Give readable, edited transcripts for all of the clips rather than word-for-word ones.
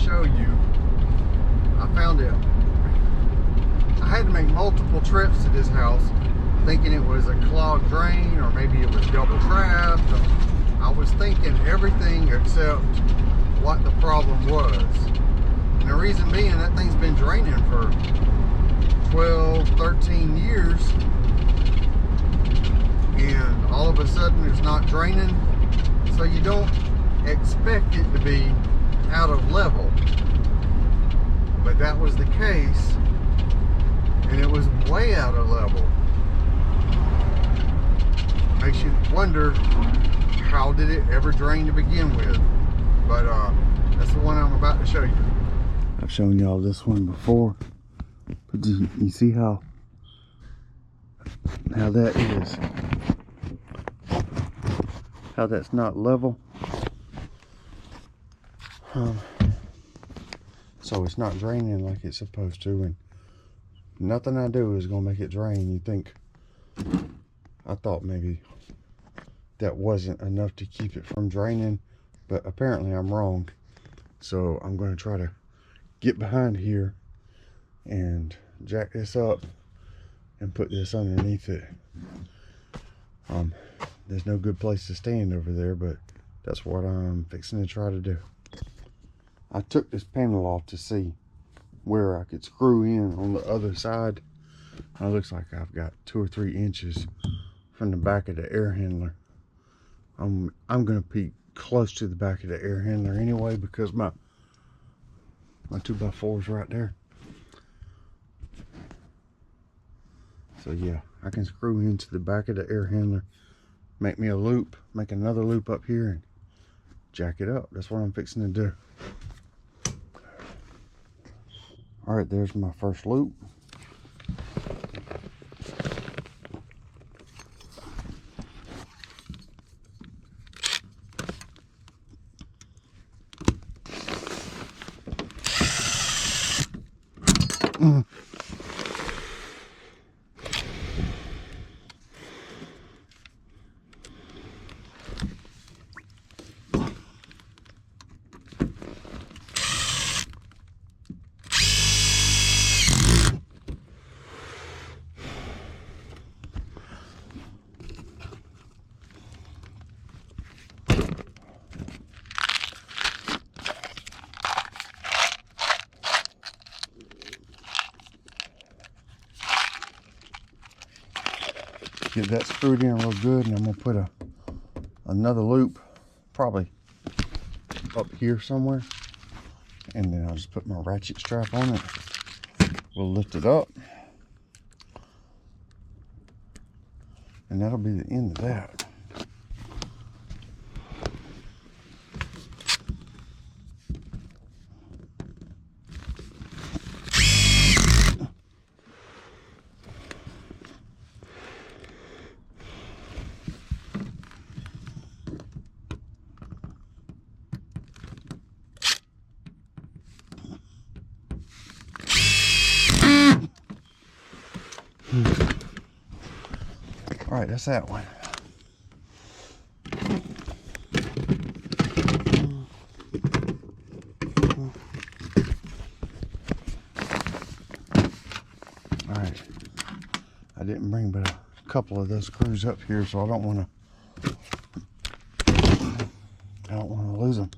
show you. I found it. I had to make multiple trips to this house thinking it was a clogged drain or maybe it was double trapped. I was thinking everything except what the problem was. And the reason being, that thing's been draining for 12, 13 years. And all of a sudden it's not draining. So you don't expect it to be out of level. But that was the case. And it was way out of level. Makes you wonder, how did it ever drain to begin with? But that's the one I'm about to show you. I've shown y'all this one before, but you see how that is, how that's not level. So it's not draining like it's supposed to, and nothing I do is gonna make it drain. You think, I thought maybe that wasn't enough to keep it from draining, but apparently I'm wrong. So I'm going to try to get behind here and jack this up and put this underneath it. There's no good place to stand over there, but that's what I'm fixing to try to do. I took this panel off to see where I could screw in on the other side. It looks like I've got 2 or 3 inches from the back of the air handler. I'm gonna be close to the back of the air handler anyway, because my 2x4 is right there. So yeah, I can screw into the back of the air handler, make me a loop, make another loop up here, and jack it up. That's what I'm fixing to do. All right, there's my first loop. Get that screwed in real good, and I'm gonna put another loop probably up here somewhere, and then I'll just put my ratchet strap on it. We'll lift it up, and that'll be the end of that. All right, that's that one. All right, I didn't bring but a couple of those screws up here, so I don't want to lose them.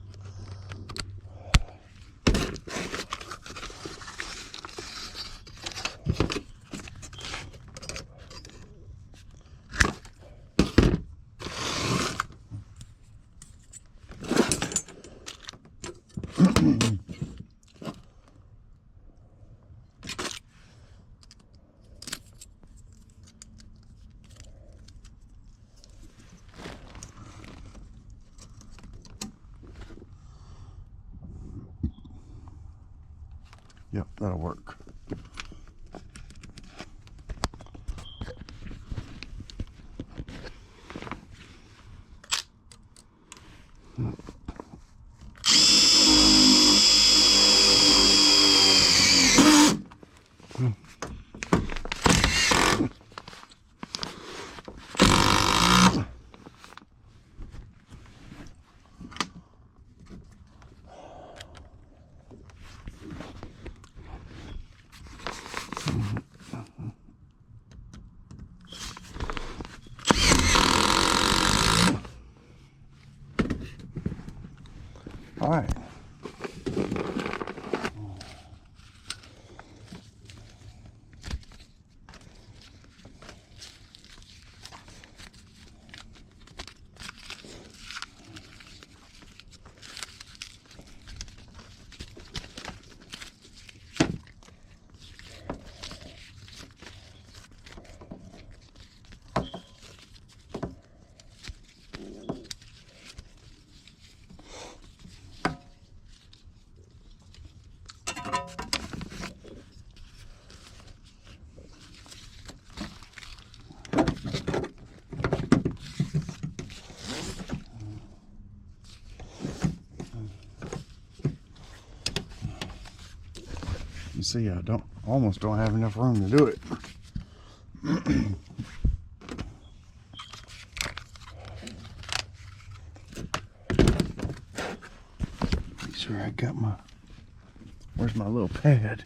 Yep, that'll work. All right. You see, I almost don't have enough room to do it. Make sure I got where's my little pad?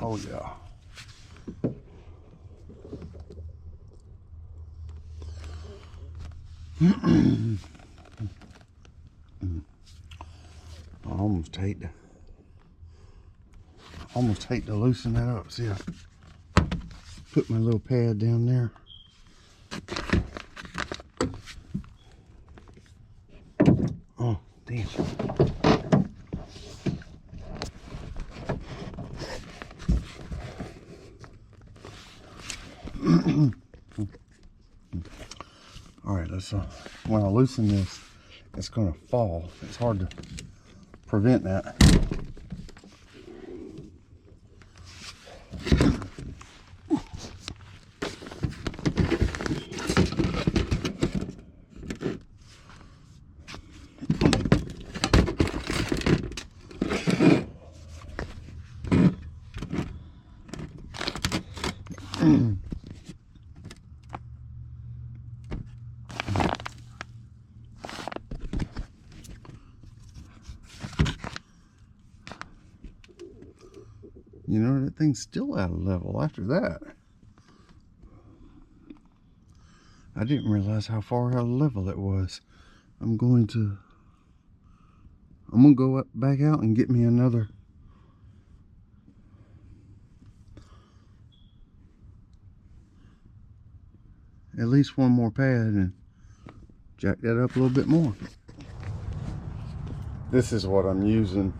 Oh yeah. I almost hate to loosen that up. See, I put my little pad down there. Oh, damn. All right, let's when I loosen this, it's gonna fall. It's hard to prevent that. You know, that thing's still out of level after that. I didn't realize how far out of level it was. I'm gonna go up back out and get me another at least one more pad and jack that up a little bit more. This is what I'm using.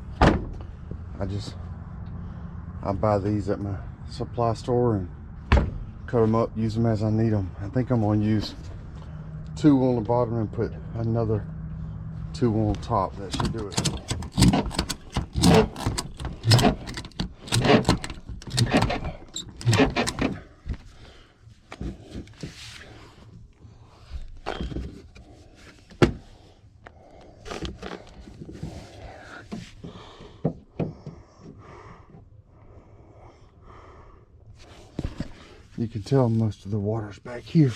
I buy these at my supply store and cut them up, use them as I need them. I think I'm going to use 2 on the bottom and put another 2 on top. That should do it. You can tell most of the water's back here.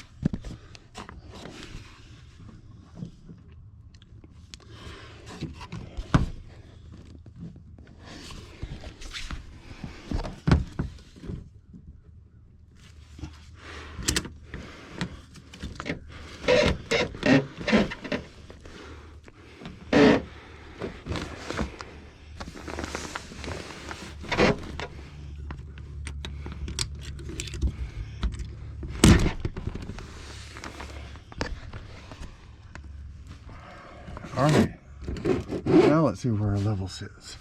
All right, now let's see where our level sits.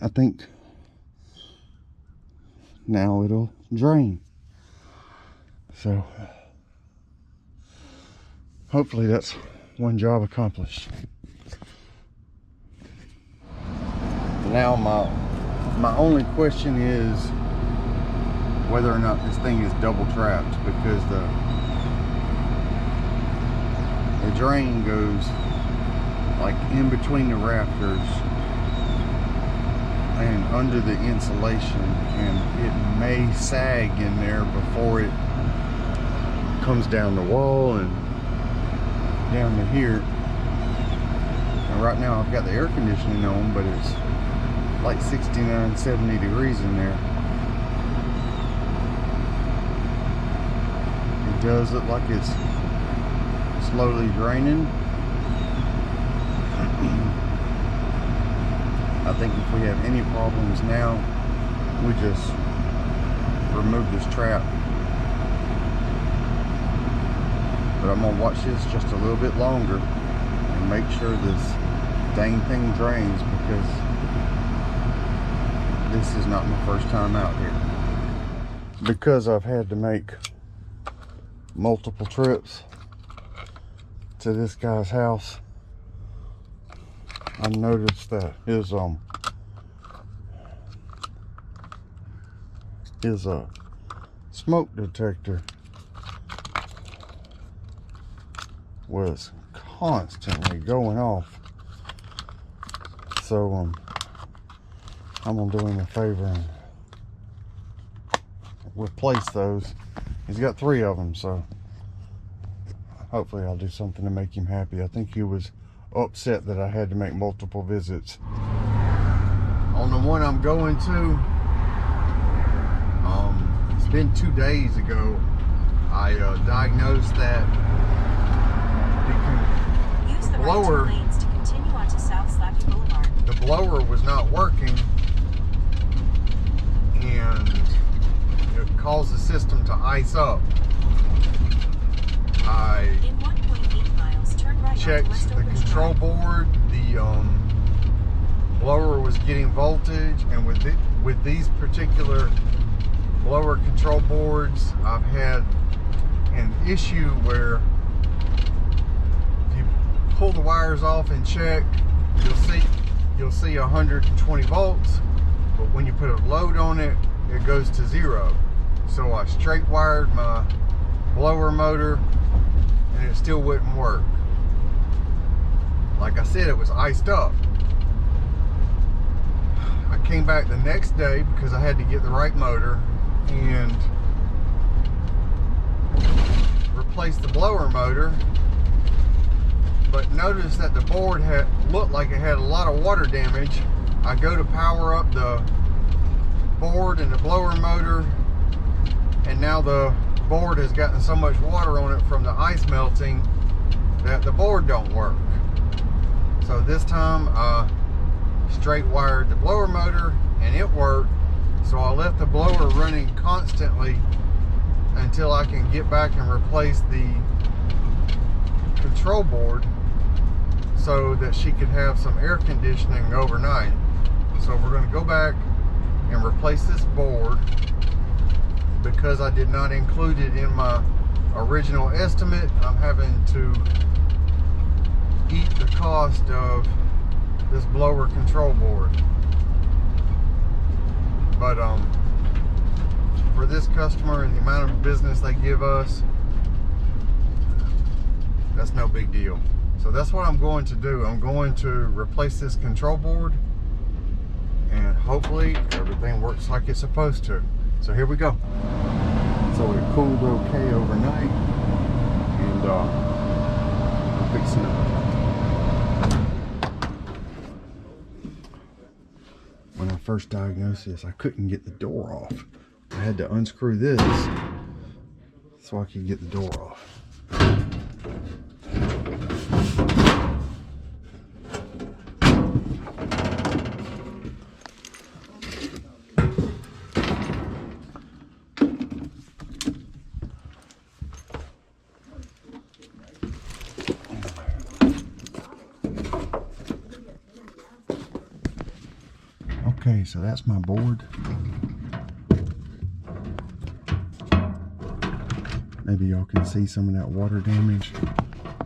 I think now it'll drain. So hopefully that's one job accomplished. Now My only question is whether or not this thing is double trapped, because the drain goes like in between the rafters and under the insulation, and it may sag in there before it comes down the wall and down to here. And right now I've got the air conditioning on, but it's like 69, 70 degrees in there. It does look like it's slowly draining. I think if we have any problems now, we just remove this trap. But I'm gonna watch this just a little bit longer and make sure this dang thing drains, because this is not my first time out here. Because I've had to make multiple trips to this guy's house, I noticed that his smoke detector was constantly going off. So I'm gonna do him a favor and replace those. He's got 3 of them, so hopefully I'll do something to make him happy. I think he was upset that I had to make multiple visits. On the one I'm going to, it's been 2 days ago, I diagnosed that the blower, lanes to continue onto South Slappy Boulevard. The blower was not working, and it caused the system to ice up. I checked the control board. The blower was getting voltage, and with these particular blower control boards, I've had an issue where if you pull the wires off and check, you'll see 120 volts, but when you put a load on it, it goes to 0. So I straight wired my blower motor, and it still wouldn't work. Like I said, it was iced up. I came back the next day because I had to get the right motor and replace the blower motor, but noticed that the board looked like it had a lot of water damage. I go to power up the board and the blower motor, and now the board has gotten so much water on it from the ice melting that the board don't work. So this time I straight wired the blower motor and it worked. So I left the blower running constantly until I can get back and replace the control board so that she could have some air conditioning overnight. So we're going to go back and replace this board, because I did not include it in my original estimate. I'm having to eat the cost of this blower control board. But for this customer and the amount of business they give us, that's no big deal. So that's what I'm going to do. I'm going to replace this control board, and hopefully everything works like it's supposed to. So here we go. So it cooled okay overnight, and I'm fixing it. When I first diagnosed this, I couldn't get the door off. I had to unscrew this so I could get the door off. Okay, so that's my board. Maybe y'all can see some of that water damage.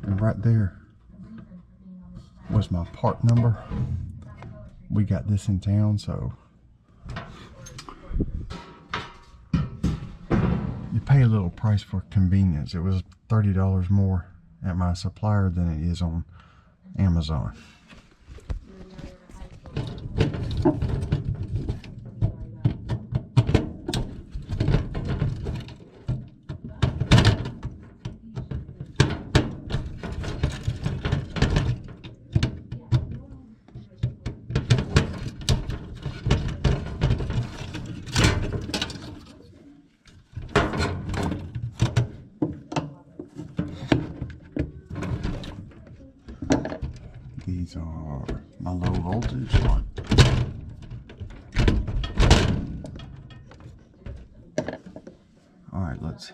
And right there was my part number. We got this in town, so pay a little price for convenience. It was $30 more at my supplier than it is on Amazon. These are my low voltage one. All right, let's.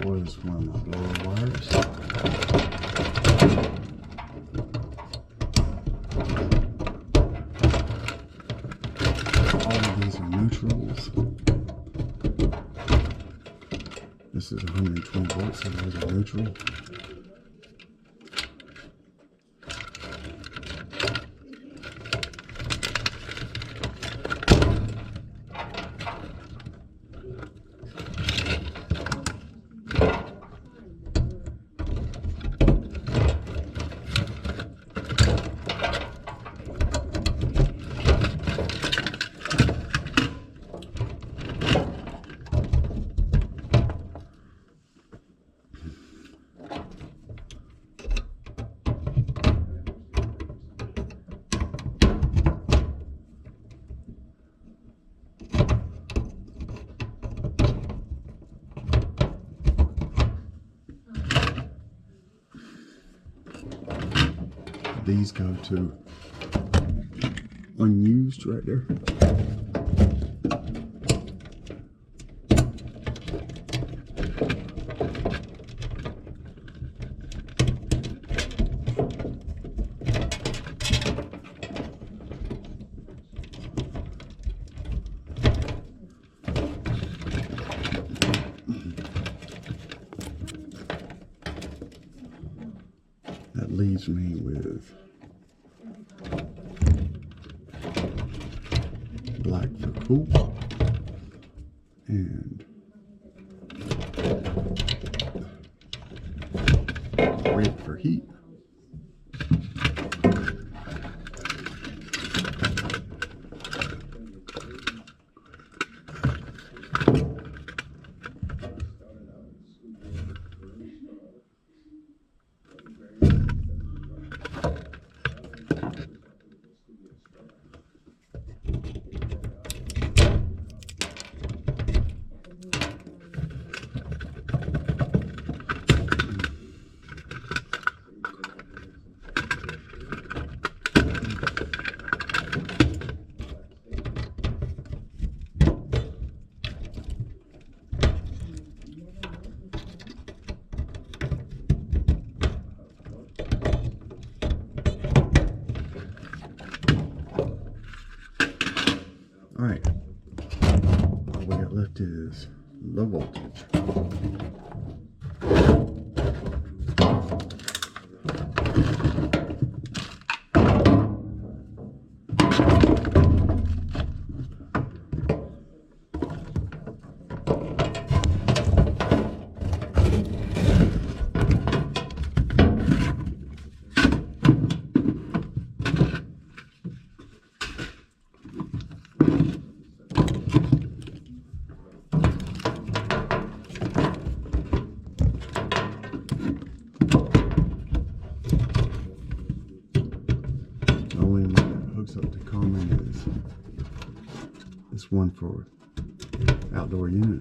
Was one of my blower wires. All of these are neutrals. This is 120 volts, so those are neutral. These go to unused right there. That leaves me with black for cool and red for heat. we got left is low voltage. Up to common is this one for outdoor unit.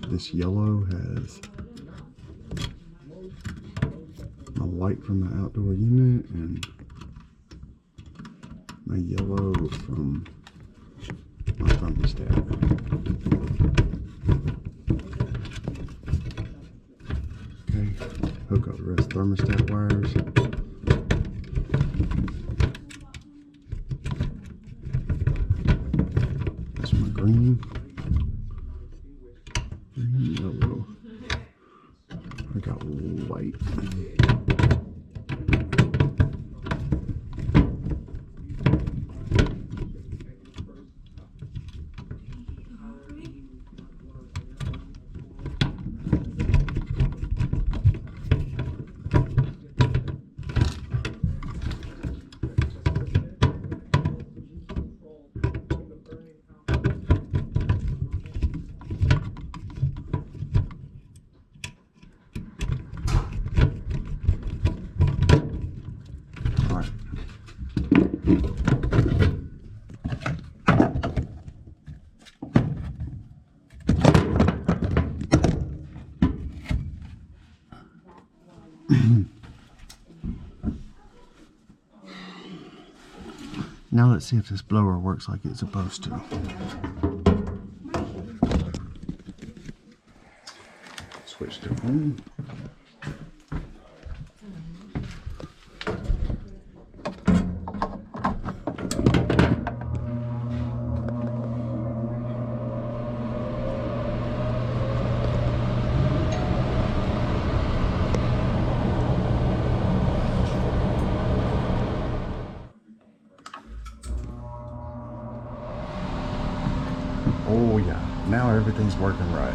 This yellow has my light from the outdoor unit and my yellow from my thermostat. Okay, hook up the rest of the thermostat wires. That's my green. Yellow. I got white. Now let's see if this blower works like it's supposed to. Switch to on. Oh yeah, now everything's working right.